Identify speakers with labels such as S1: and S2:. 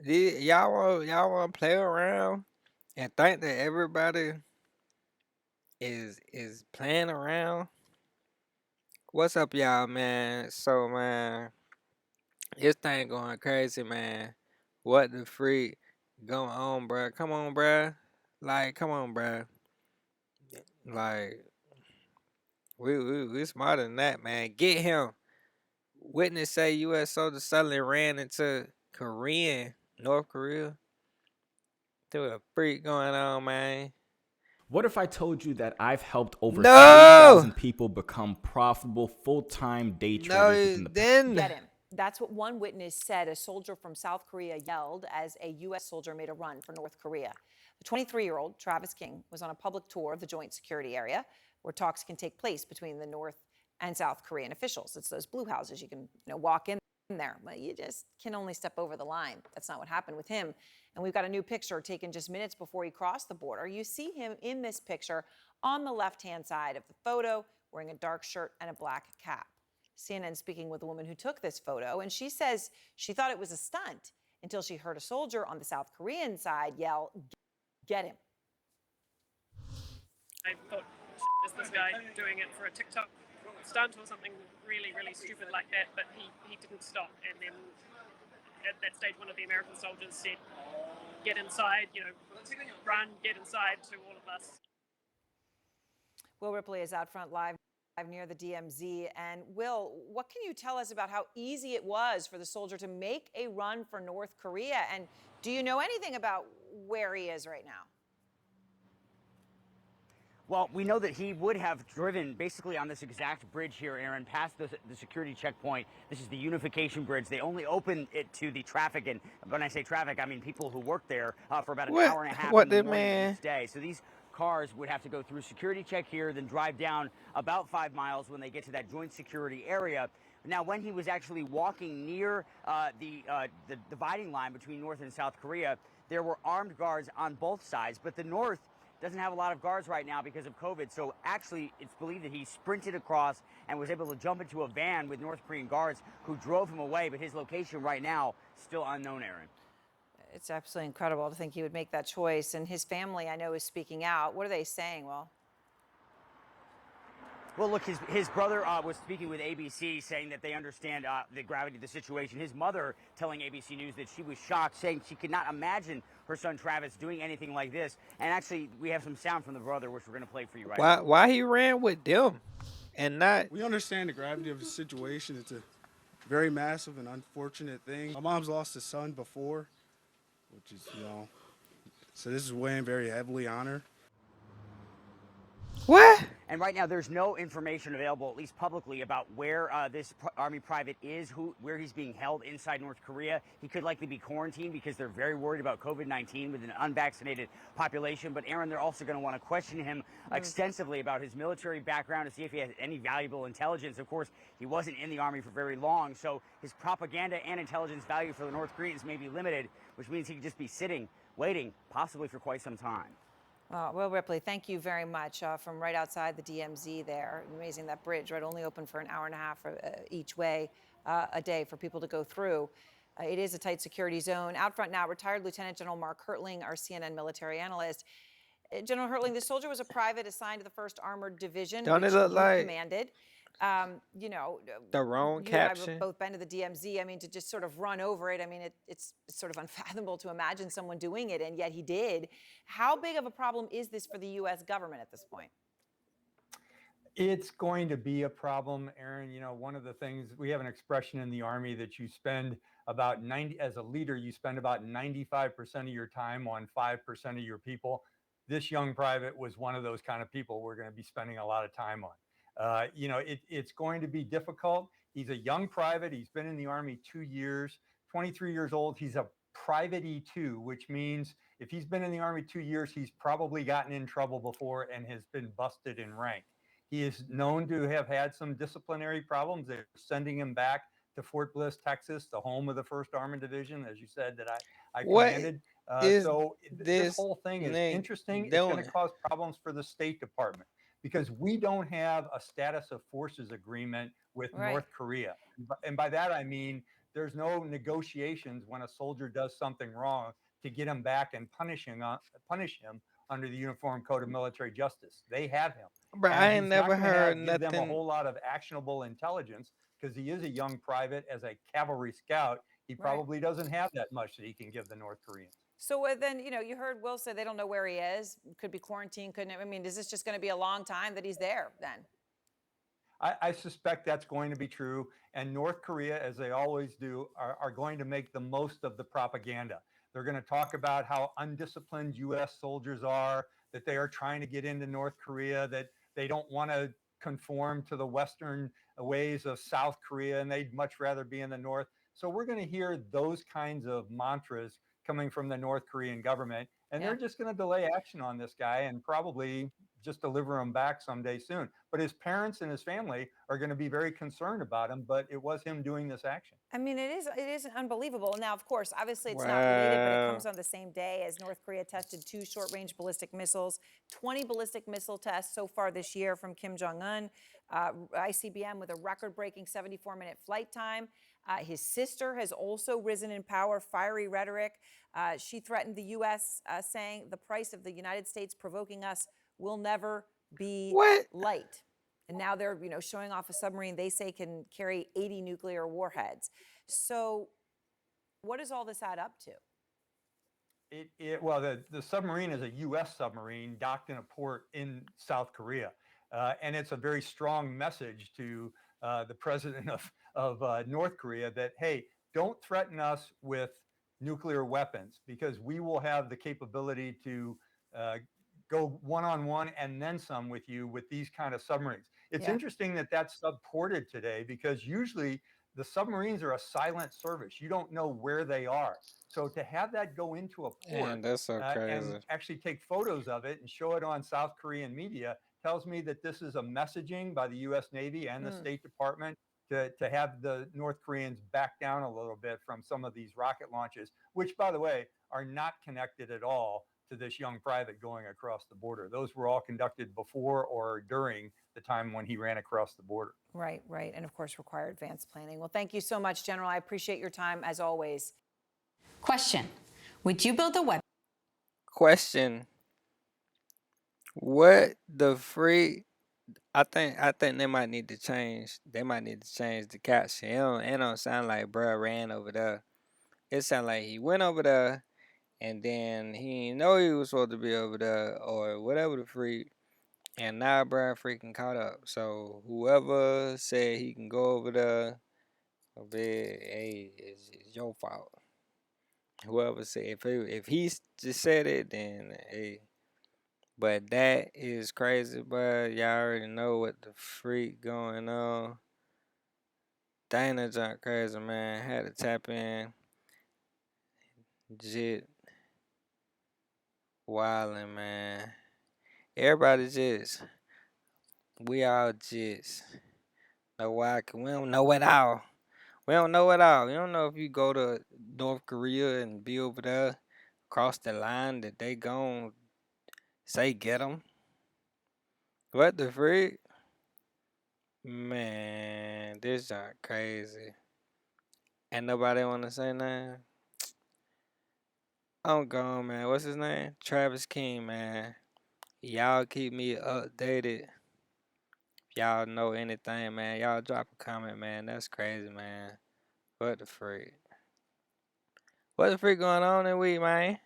S1: Y'all want to play around and think that everybody is playing around? What's up, y'all, man? So, man, this thing going crazy, man. What the freak going on, bruh? Come on, bruh. Like, come on, bruh. Like, we smarter than that, man. Get him. Witness say U.S. soldier suddenly ran into North Korea. There was a freak going on, man.
S2: What if I told you that I've helped over
S1: No,
S2: 3,000 people become profitable full-time day
S1: no,
S2: traders within
S1: it
S2: the past?
S1: didn't.
S3: Get him. That's what one witness said. A soldier from South Korea yelled as a U.S. soldier made a run for North Korea. The 23-year-old Travis King was on a public tour of the joint security area where talks can take place between the North and South Korean officials. It's those blue houses. You can walk in there, but you just can only step over the line. That's not what happened with him. And we've got a new picture taken just minutes before he crossed the border. You see him in this picture on the left-hand side of the photo, wearing a dark shirt and a black cap. CNN speaking with a woman who took this photo, and she says she thought it was a stunt until she heard a soldier on the South Korean side yell, "Get him."
S4: I thought, is this guy doing it for a TikTok stunt or something really, really stupid like that? But he didn't stop. And then at that stage, one of the American soldiers said, get inside, run, get inside to all of us.
S3: Will Ripley is out front live near the DMZ. And Will, what can you tell us about how easy it was for the soldier to make a run for North Korea? And do you know anything about where he is right now?
S5: Well, we know that he would have driven basically on this exact bridge here, Erin, past the security checkpoint. This is the unification bridge. They only open it to the traffic, and when I say traffic, I mean people who work there for about an hour and a half
S1: What
S5: in the
S1: the
S5: morning
S1: man?
S5: each day. So these cars would have to go through security check here, then drive down about 5 miles when they get to that joint security area. Now, when he was actually walking near the dividing line between North and South Korea, there were armed guards on both sides, but the North doesn't have a lot of guards right now because of COVID. So actually, it's believed that he sprinted across and was able to jump into a van with North Korean guards who drove him away. But his location right now still unknown, Erin.
S3: It's absolutely incredible to think he would make that choice. And his family, I know, is speaking out. What are they saying, Will?
S5: Well, look, his brother was speaking with ABC, saying that they understand the gravity of the situation. His mother telling ABC News that she was shocked, saying she could not imagine her son Travis doing anything like this. And actually, we have some sound from the brother, which we're going to play for you right now.
S1: Why he ran with them and not?
S6: We understand the gravity of the situation. It's a very massive and unfortunate thing. My mom's lost a son before, which is, so this is weighing very heavily on her.
S1: What?
S5: And right now, there's no information available, at least publicly, about where this Army private is, where he's being held inside North Korea. He could likely be quarantined because they're very worried about COVID-19 with an unvaccinated population. But, Erin, they're also going to want to question him extensively about his military background to see if he has any valuable intelligence. Of course, he wasn't in the Army for very long, so his propaganda and intelligence value for the North Koreans may be limited, which means he could just be sitting, waiting, possibly for quite some time.
S3: Will Ripley, thank you very much from right outside the DMZ there. Amazing, that bridge, right, only open for an hour and a half each way a day for people to go through. It is a tight security zone. Out front now, retired Lieutenant General Mark Hertling, our CNN military analyst. General Hertling, this soldier was a private assigned to the 1st Armored Division,
S1: Don't
S3: which
S1: it look
S3: you
S1: like
S3: commanded. You know,
S1: the wrong
S3: you and I have
S1: caption?
S3: both been to the DMZ. I mean, to just sort of run over it, I mean, it's sort of unfathomable to imagine someone doing it, and yet he did. How big of a problem is this for the U.S. government at this point?
S7: It's going to be a problem, Erin. You know, one of the things, we have an expression in the Army that you spend about 90, as a leader, you spend about 95% of your time on 5% of your people. This young private was one of those kind of people we're going to be spending a lot of time on. It's going to be difficult. He's a young private. He's been in the Army 2 years, 23 years old. He's a private E2, which means if he's been in the Army 2 years, he's probably gotten in trouble before and has been busted in rank. He is known to have had some disciplinary problems. They're sending him back to Fort Bliss, Texas, the home of the 1st Armored Division, as you said, that I
S1: What
S7: commanded.
S1: is
S7: So this
S1: this
S7: whole thing is
S1: nigga
S7: interesting. It's going
S1: doing?
S7: to cause problems for the State Department because we don't have a status of forces agreement with
S3: Right.
S7: North Korea. And by that, I mean There's no negotiations when a soldier does something wrong to get him back and punish him under the Uniform Code of Military Justice. They have him.
S1: Bro, I
S7: And
S1: ain't
S7: he's not
S1: never
S7: going
S1: heard
S7: to give them a
S1: nothing.
S7: whole lot of actionable intelligence because he is a young private. As a cavalry scout, he probably doesn't have that much that he can give the North Koreans.
S3: So then, you heard Will say they don't know where he is. Could be quarantined. I mean, is this just going to be a long time that he's there then?
S7: I suspect that's going to be true. And North Korea, as they always do, are going to make the most of the propaganda. They're going to talk about how undisciplined U.S. soldiers are, that they are trying to get into North Korea, that they don't want to conform to the Western ways of South Korea, and they'd much rather be in the North. So we're going to hear those kinds of mantras coming from the North Korean government, and they're just going to delay action on this guy and probably just deliver him back someday soon. But his parents and his family are going to be very concerned about him, but it was him doing this action.
S3: I mean, it is unbelievable. Now, of course, obviously it's not related, but it comes on the same day as North Korea tested 2 short-range ballistic missiles, 20 ballistic missile tests so far this year from Kim Jong-un, ICBM with a record-breaking 74-minute flight time. His sister has also risen in power, fiery rhetoric. She threatened the U.S., saying the price of the United States provoking us will never be light. And now they're, showing off a submarine they say can carry 80 nuclear warheads. So what does all this add up to?
S7: Well, the submarine is a U.S. submarine docked in a port in South Korea. And it's a very strong message to the president of North Korea that, hey, don't threaten us with nuclear weapons because we will have the capability to go one-on-one and then some with you with these kind of submarines. It's interesting that that's subported today because usually the submarines are a silent service. You don't know where they are. So to have that go into a port
S1: that's so crazy.
S7: and actually take photos of it and show it on South Korean media tells me that this is a messaging by the U.S. Navy and the State Department to have the North Koreans back down a little bit from some of these rocket launches, which, by the way, are not connected at all to this young private going across the border. Those were all conducted before or during the time when he ran across the border.
S3: Right. And of course, require advanced planning. Well, thank you so much, General. I appreciate your time as always.
S8: Question: would you build a weapon?
S1: Question: what the freak? I think they might need to change. They might need to change the caption. It don't sound like bruh ran over there. It sound like he went over there, and then he didn't know he was supposed to be over there, or whatever the freak. And now bruh freaking caught up. So whoever said he can go over there, hey, it's your fault. Whoever said if he just said it, then hey. But that is crazy, but y'all already know what the freak going on. Dana junk crazy, man. Had to tap in. Jit wildin', man. Everybody just, we all just know why. We don't know it all. We don't know it all. You don't know if you go to North Korea and be over there, cross the line, that they gon' say get them. What the freak? Man, this junk crazy. Ain't nobody wanna say nothing? I'm gone, man. What's his name? Travis King, man. Y'all keep me updated. If y'all know anything, man, y'all drop a comment, man. That's crazy, man. What the freak? What the freak going on in week, man?